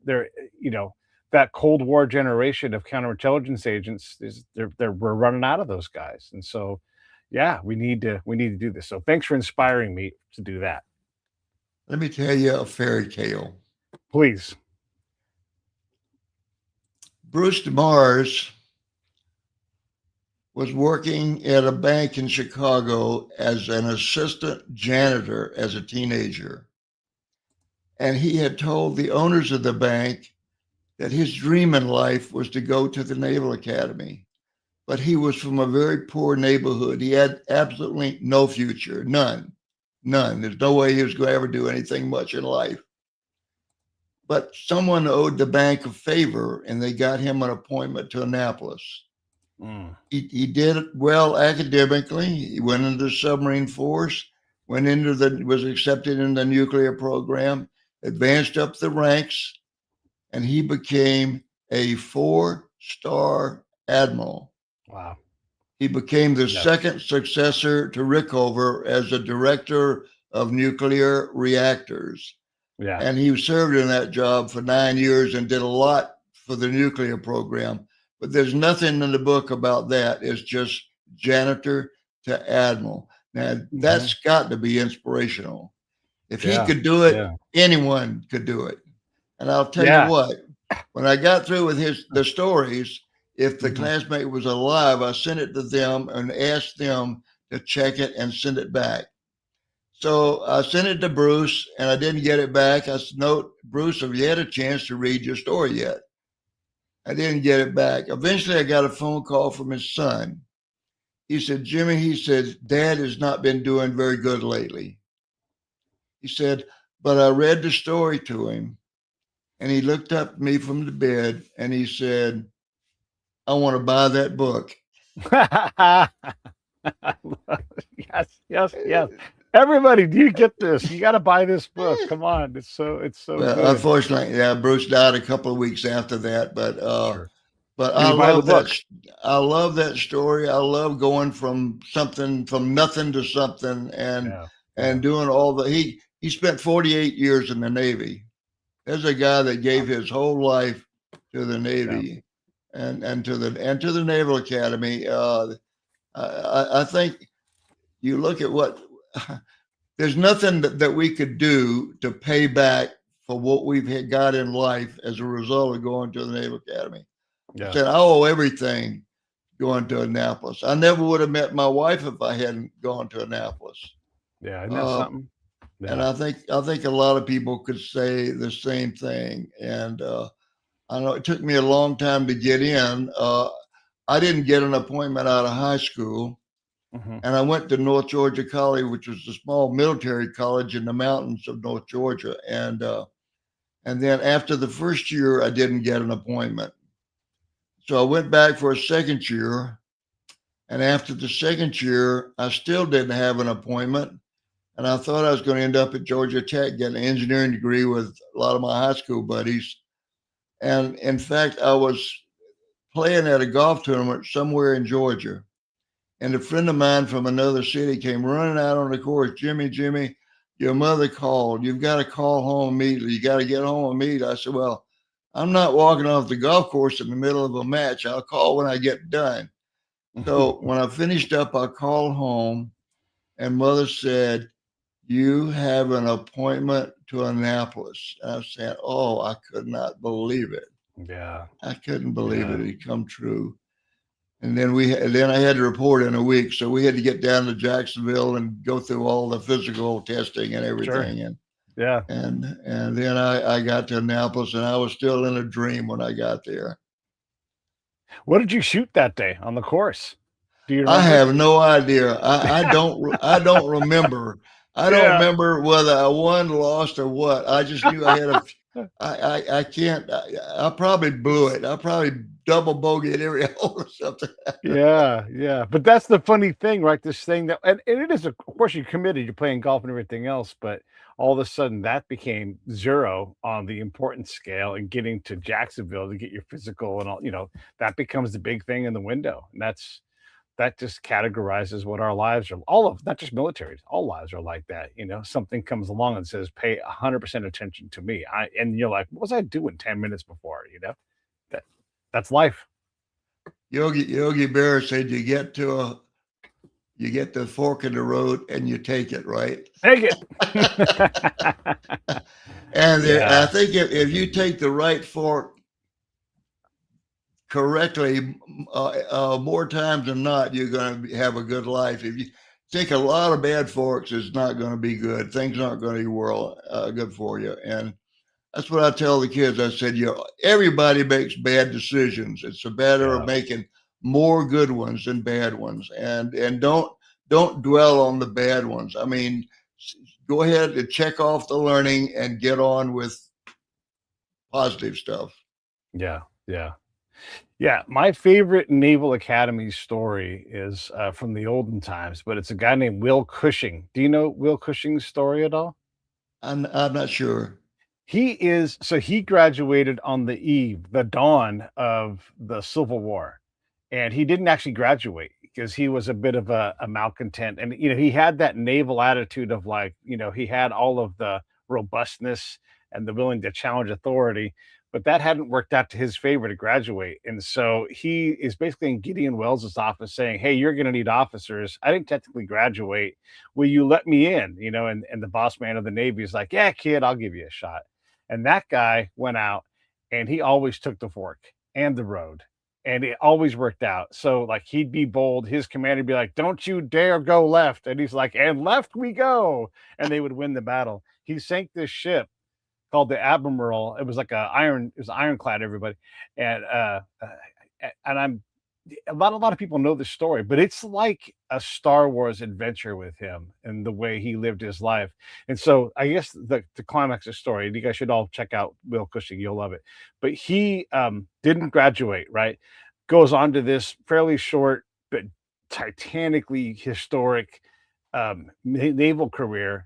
that Cold War generation of counterintelligence agents is we're running out of those guys. And so, yeah, we need to do this. So thanks for inspiring me to do that. Let me tell you a fairy tale. Please. Bruce Mars was working at a bank in Chicago as an assistant janitor as a teenager. And he had told the owners of the bank that his dream in life was to go to the Naval Academy. But he was from a very poor neighborhood. He had absolutely no future, none, none. There's no way he was going to ever do anything much in life. But someone owed the bank a favor, and they got him an appointment to Annapolis. Mm. He did well academically. He went into the submarine force, was accepted in the nuclear program, advanced up the ranks, and he became a 4-star admiral. Wow. He became the second successor to Rickover as a director of nuclear reactors. Yeah. And he served in that job for 9 years and did a lot for the nuclear program. But there's nothing in the book about that. It's just janitor to admiral. Now, that's got to be inspirational. If he could do it, anyone could do it. And I'll tell you what, when I got through with the stories, if the classmate was alive, I sent it to them and asked them to check it and send it back. So I sent it to Bruce and I didn't get it back. I said, "No, Bruce, have you had a chance to read your story yet?" I didn't get it back. Eventually I got a phone call from his son. He said, "Jimmy," he said, "Dad has not been doing very good lately." He said, "But I read the story to him." And he looked up at me from the bed and he said, "I want to buy that book." Yes. Everybody, do you get this? You got to buy this book. Come on, it's so well, good. Unfortunately, Bruce died a couple of weeks after that, but Sure. but Did I you buy the love book? I love that story. I love going from nothing to something, and doing all the he spent 48 years in the Navy. There's a guy that gave his whole life to the Navy and to the Naval Academy. I think you look at what there's nothing that we could do to pay back for what we've got in life as a result of going to the Naval Academy. Yeah. I said, I owe everything going to Annapolis. I never would have met my wife if I hadn't gone to Annapolis. Yeah, isn't that something? Yeah. And I think a lot of people could say the same thing. And I know it took me a long time to get in. I didn't get an appointment out of high school. And I went to North Georgia College, which was a small military college in the mountains of North Georgia. And then after the first year, I didn't get an appointment. So I went back for a second year. And after the second year, I still didn't have an appointment. And I thought I was going to end up at Georgia Tech, getting an engineering degree with a lot of my high school buddies. And in fact, I was playing at a golf tournament somewhere in Georgia. And a friend of mine from another city came running out on the course. "Jimmy, your mother called. You've got to call home immediately. You got to get home immediately." I said, "Well, I'm not walking off the golf course in the middle of a match. I'll call when I get done." So when I finished up, I called home and mother said, "You have an appointment to Annapolis." And I was saying, oh, I could not believe it. Yeah. I couldn't believe it had come true. And then I had to report in a week. So we had to get down to Jacksonville and go through all the physical testing and everything. Sure. And then I got to Annapolis and I was still in a dream when I got there. What did you shoot that day on the course? Do you remember? I have no idea. I don't remember. I don't remember whether I won, lost, or what. I just knew I had I probably blew it. I probably double bogeyed every hole or something. Yeah. But that's the funny thing, right? This thing that, and it is, of course, you're committed, you're playing golf and everything else, but all of a sudden that became zero on the importance scale, and getting to Jacksonville to get your physical and all, that becomes the big thing in the window. And that just categorizes what our lives are, all of, not just militaries, all lives are like that. Something comes along and says, pay 100% attention to me. And you're like, what was I doing 10 minutes before? That's life. Yogi Berra said you get the fork in the road and you take it, right? Take it. And I Yeah. think if you take the right fork correctly, more times than not, you're going to have a good life. If you take a lot of bad forks, it's not going to be good. Things aren't going to be good for you. And that's what I tell the kids. I said, everybody makes bad decisions. It's a matter of Yeah. making more good ones than bad ones, and don't dwell on the bad ones. I mean, go ahead and check off the learning and get on with positive stuff. Yeah. Yeah. Yeah, my favorite Naval Academy story is from the olden times, but it's a guy named Will Cushing. Do you know Will Cushing's story at all? I'm not sure. He graduated on the dawn of the Civil War, and he didn't actually graduate because he was a bit of a malcontent. And, he had that naval attitude of like, he had all of the robustness and the willing to challenge authority, but that hadn't worked out to his favor to graduate. And so he is basically in Gideon Wells's office saying, "Hey, you're going to need officers. I didn't technically graduate. Will you let me in?" And the boss man of the Navy is like, "Yeah, kid, I'll give you a shot." And that guy went out and he always took the fork and the road, and it always worked out. So like he'd be bold, his commander would be like, "Don't you dare go left." And he's like, "And left we go." And they would win the battle. He sank this ship called the Admiral. It was like it was ironclad, everybody. And and I'm a lot of people know the story, but it's like a Star Wars adventure with him and the way he lived his life. And so I guess the climax of the story, and you guys should all check out Will Cushing, you'll love it. But he didn't graduate, right? Goes on to this fairly short but titanically historic naval career,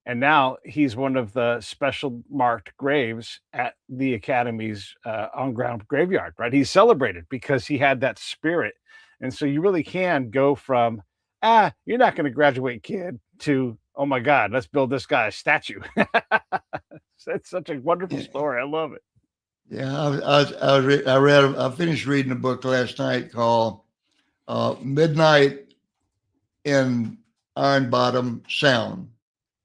and now he's one of the special marked graves at the Academy's on ground graveyard, right? He's celebrated because he had that spirit. And so you really can go from, you're not going to graduate, kid, to, oh my God, let's build this guy a statue. It's such a wonderful Yeah, story. I love it. yeah. I finished reading a book last night called "Midnight in Iron Bottom Sound."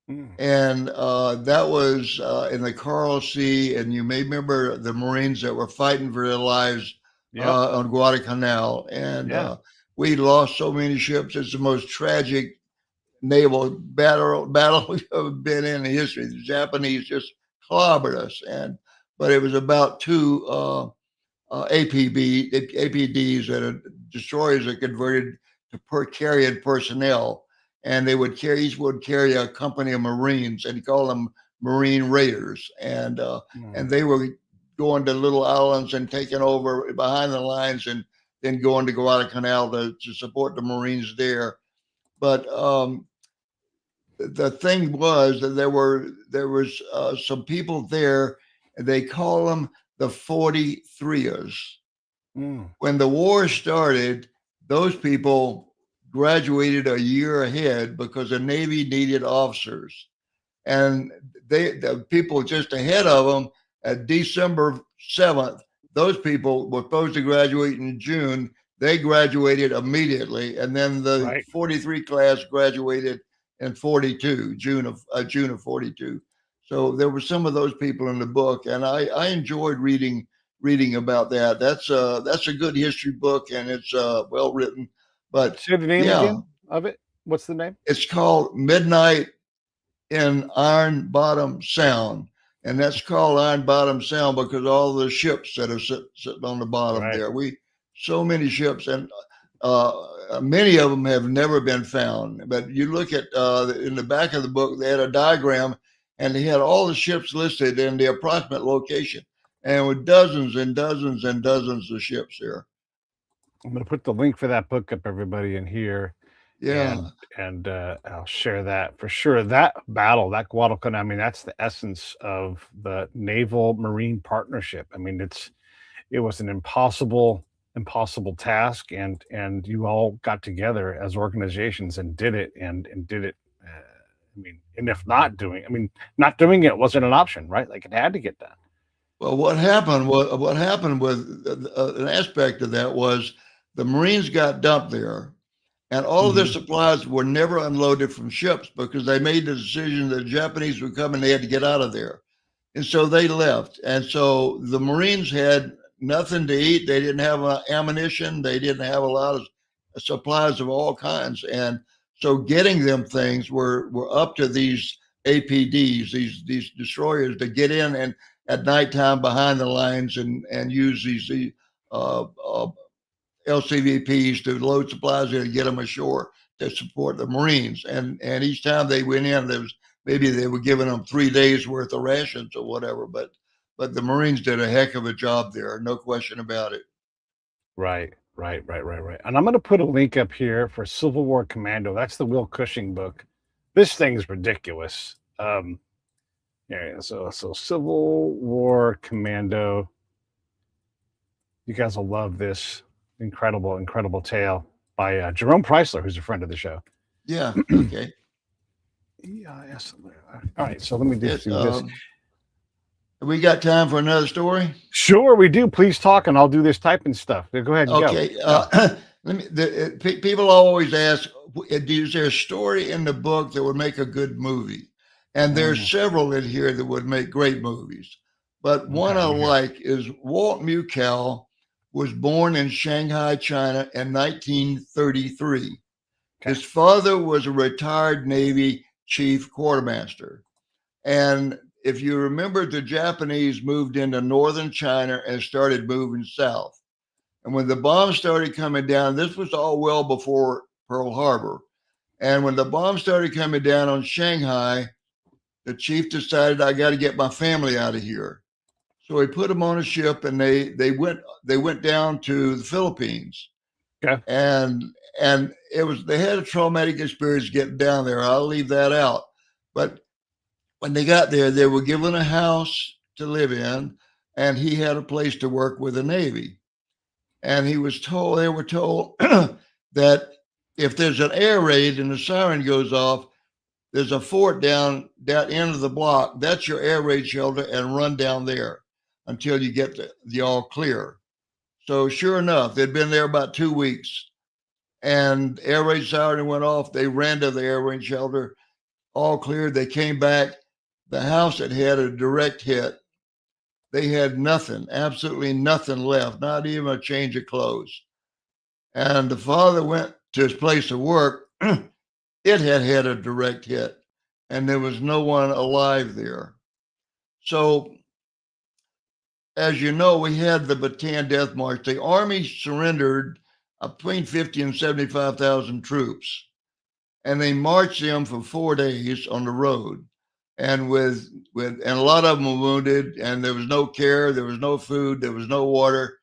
Mm, And that was in the Coral Sea. And you may remember the Marines that were fighting for their lives yep. on Guadalcanal. And Yeah. we lost so many ships. It's the most tragic naval battle we've ever been in history. The Japanese just clobbered us. But it was about two APDs that are destroyers that converted to carrying personnel, and each would carry a company of Marines, and call them Marine Raiders, Mm, and they were going to little islands and taking over behind the lines, and then going to Guadalcanal to support the Marines there. But the thing was that there was some people there, and they call them the 43ers. mm, When the war started, those people graduated a year ahead because the Navy needed officers. And the people just ahead of them at December 7th, those people were supposed to graduate in June. They graduated immediately. And then the right. 43 class graduated in 42, June of 42. So there were some of those people in the book, and I enjoyed reading about that. That's a good history book, and it's well written. But Say the name yeah, again of it. What's the name? it's called Midnight in Iron Bottom Sound, and that's called Iron Bottom Sound because all the ships that are sitting on the bottom Right. there. We so many ships, and many of them have never been found. But you look at in the back of the book, they had a diagram, and they had all the ships listed and the approximate location, and with dozens and dozens and dozens of ships there. I'm going to put the link for that book up, everybody, in here. Yeah, And I'll share that for sure. That battle, that Guadalcanal, I mean, that's the essence of the naval marine partnership. I mean, it was an impossible task, and you all got together as organizations and did it, and did it. I mean, and if not doing, I mean, not doing it wasn't an option, right? Like it had to get done. Well, what happened with an aspect of that was the Marines got dumped there, and all of their Mhm. supplies were never unloaded from ships because they made the decision that the Japanese were coming, they had to get out of there. And so they left. And so the Marines had nothing to eat. They didn't have ammunition. They didn't have a lot of supplies of all kinds. And so getting them things were up to these APDs, these destroyers, to get in and at nighttime behind the lines and use these LCVPs to load supplies in and get them ashore to support the Marines. And each time they went in, there was maybe they were giving them 3 days worth of rations or whatever. But the Marines did a heck of a job there, no question about it. Right, right. And I'm going to put a link up here for Civil War Commando. That's the Will Cushing book. This thing's ridiculous. Yeah, so Civil War Commando. You guys will love this incredible tale by Jerome Preisler, who's a friend of the show. Yeah. Okay. Yeah, yes. All right, so let me just do this. We got time for another story? Sure, we do. Please talk, and I'll do this typing stuff. Go ahead. Okay. People always ask, is there a story in the book that would make a good movie? And there's several in here that would make great movies. But one I like is Walt Mukow was born in Shanghai, China in 1933. Okay. His father was a retired Navy chief quartermaster. And if you remember, the Japanese moved into northern China and started moving south. And when the bombs started coming down, this was all well before Pearl Harbor. And when the bombs started coming down on Shanghai, the chief decided, I got to get my family out of here. So he put them on a ship, and they went down to the Philippines. Okay. And they had a traumatic experience getting down there. I'll leave that out. But when they got there, they were given a house to live in, and he had a place to work with the Navy. And they were told that if there's an air raid and the siren goes off, there's a fort down that end of the block. That's your air raid shelter, and run down there until you get the all clear. So sure enough, they'd been there about 2 weeks, and air raid siren went off. They ran to the air raid shelter, all cleared. They came back. The house had had a direct hit. They had nothing, absolutely nothing left, not even a change of clothes. And the father went to his place of work. It had had a direct hit, and there was no one alive there. So, as you know, we had the Bataan Death March. The Army surrendered between 50 and 75,000 troops, and they marched them for 4 days on the road. And and a lot of them were wounded, and there was no care, there was no food, there was no water,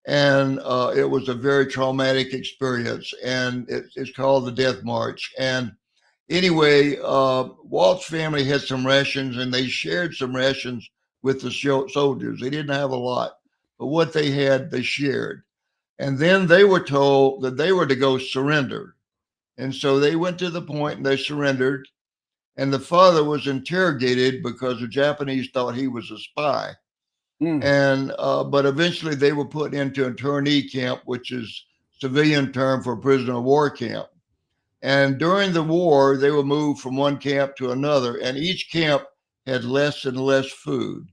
and it was a very traumatic experience. And it's called the Death March. And anyway, Walt's family had some rations, and they shared some rations with the soldiers. They didn't have a lot, but what they had, they shared. And then they were told that they were to go surrender. And so they went to the point and they surrendered. And the father was interrogated because the Japanese thought he was a spy. And but eventually they were put into an internee camp, which is civilian term for prisoner of war camp. And during the war, they were moved from one camp to another, and each camp had less and less food.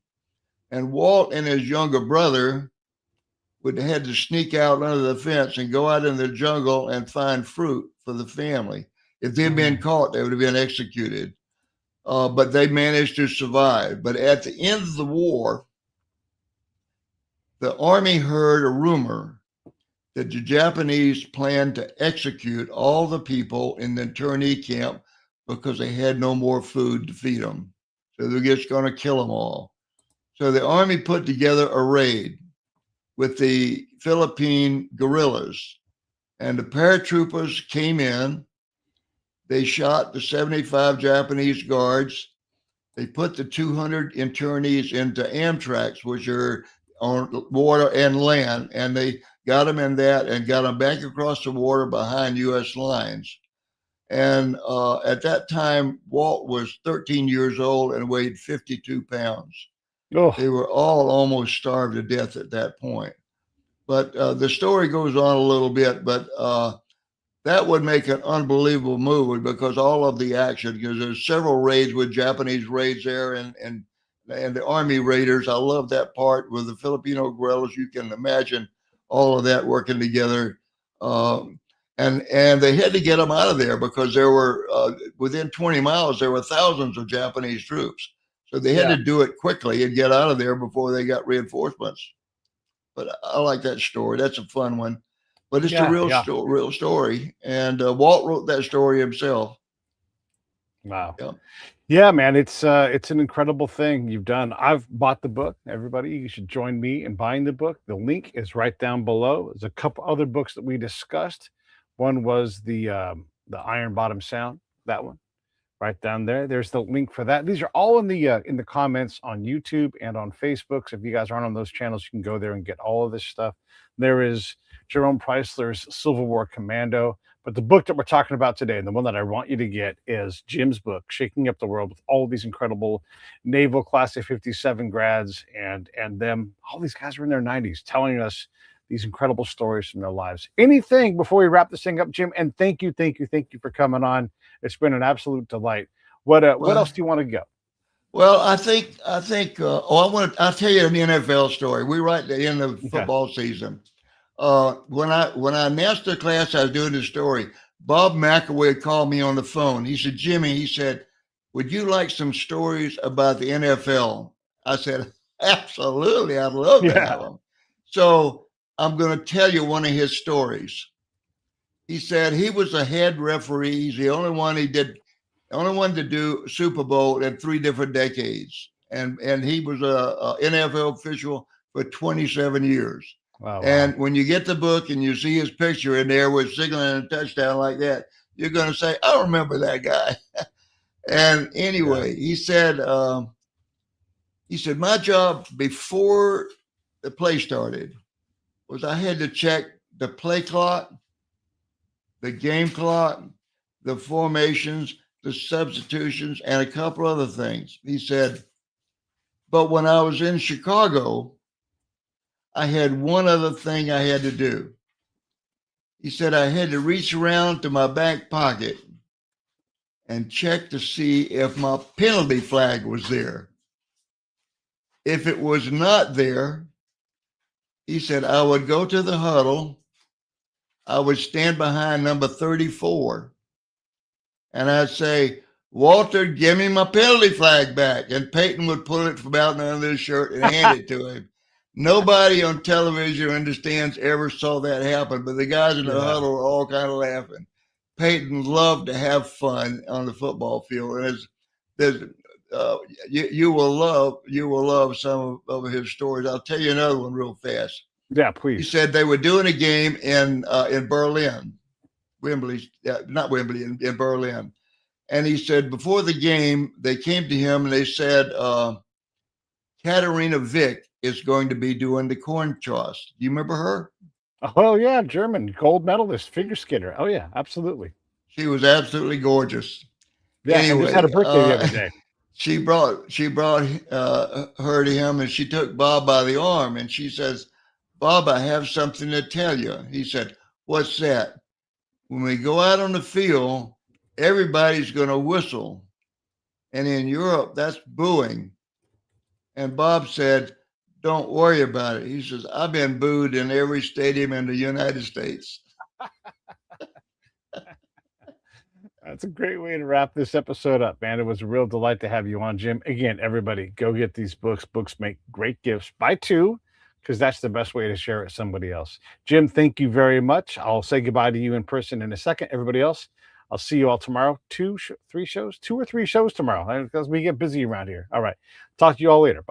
And Walt and his younger brother would had to sneak out under the fence and go out in the jungle and find fruit for the family. If they'd been caught, they would have been executed. But they managed to survive. But at the end of the war, the Army heard a rumor that the Japanese planned to execute all the people in the internee camp because they had no more food to feed them. So they're just going to kill them all. So the Army put together a raid with the Philippine guerrillas, and the paratroopers came in. They shot the 75 Japanese guards. They put the 200 internees into Amtraks, which are on water and land, and they got them in that and got them back across the water behind U.S. lines. And at that time, Walt was 13 years old and weighed 52 pounds. Oh, They were all almost starved to death at that point. But the story goes on a little bit, but that would make an unbelievable movie because all of the action, because there's several raids with Japanese raids there and the army raiders. I love that part with the Filipino guerrillas. You can imagine all of that working together. Um, and they had to get them out of there because there were within 20 miles there were thousands of Japanese troops, so they had yeah, to do it quickly and get out of there before they got reinforcements. But I like that story. That's a fun one. But it's a yeah, yeah. real story. And Walt wrote that story himself. Wow. Yeah. Yeah, man, it's an incredible thing you've done. I've bought the book. Everybody, you should join me in buying the book. The link is right down below. There's a couple other books that we discussed. One was the Iron Bottom Sound, that one. Right down there. There's the link for that. These are all in the comments on YouTube and on Facebook. So if you guys aren't on those channels, you can go there and get all of this stuff. There is Jerome Preisler's Civil War Commando. But the book that we're talking about today, and the one that I want you to get, is Jim's book, Shaking Up the World, with all of these incredible naval class of 57 grads and them. All these guys are in their 90s telling us these incredible stories from their lives. Anything before we wrap this thing up, Jim? And thank you, thank you, thank you for coming on. It's been an absolute delight. What Well, else do you want to go? well, I think. I'll tell you an NFL story. We right at the end of Okay. football season. When I announced the class I was doing the story, Bob McAway called me on the phone. He said, Jimmy, he said, would you like some stories about the NFL? I said, absolutely. I'd love to Yeah. have them. So I'm going to tell you one of his stories. He said he was a head referee. He's the only one the only one to do Super Bowl in 3 different decades. And he was a NFL official for 27 years. Oh wow. And when you get the book and you see his picture in there with signaling a touchdown like that, you're going to say, I remember that guy. And Yeah. anyway, he said, my job before the play started was I had to check the play clock, the game clock, the formations, the substitutions, and a couple other things. He said, but when I was in Chicago, I had one other thing I had to do. He said I had to reach around to my back pocket and check to see if my penalty flag was there. If it was not there, he said I would go to the huddle. I would stand behind number 34 and I'd say, Walter, give me my penalty flag back. And Peyton would pull it from out under his shirt and hand it to him. Nobody on television understands ever saw that happen, but the guys in the Yeah. huddle are all kind of laughing. Peyton loved to have fun on the football field, and there's uh, you will love some of his stories. I'll tell you another one real fast. Yeah, He please. said they were doing a game in Berlin, Wembley, not Wembley, in Berlin. And he said before the game, they came to him and they said, Katarina Vick is going to be doing the corn toss. Do you remember her? Oh yeah, German gold medalist, figure skater. Oh yeah, absolutely. She was absolutely gorgeous. Yeah, and just had a Anyway, birthday the other day. she brought her to him and she took Bob by the arm and she says, Bob, I have something to tell you. He said, what's that? When we go out on the field, everybody's going to whistle. And in Europe, that's booing. And Bob said, don't worry about it. He says, I've been booed in every stadium in the United States. That's a great way to wrap this episode up, man. It was a real delight to have you on, Jim. Again, everybody, go get these books. Books make great gifts. Buy two, because that's the best way to share it with somebody else. Jim, thank you very much. I'll say goodbye to you in person in a second. Everybody else, I'll see you all tomorrow. 2 or 3 shows tomorrow, because we get busy around here. All right. Talk to you all later.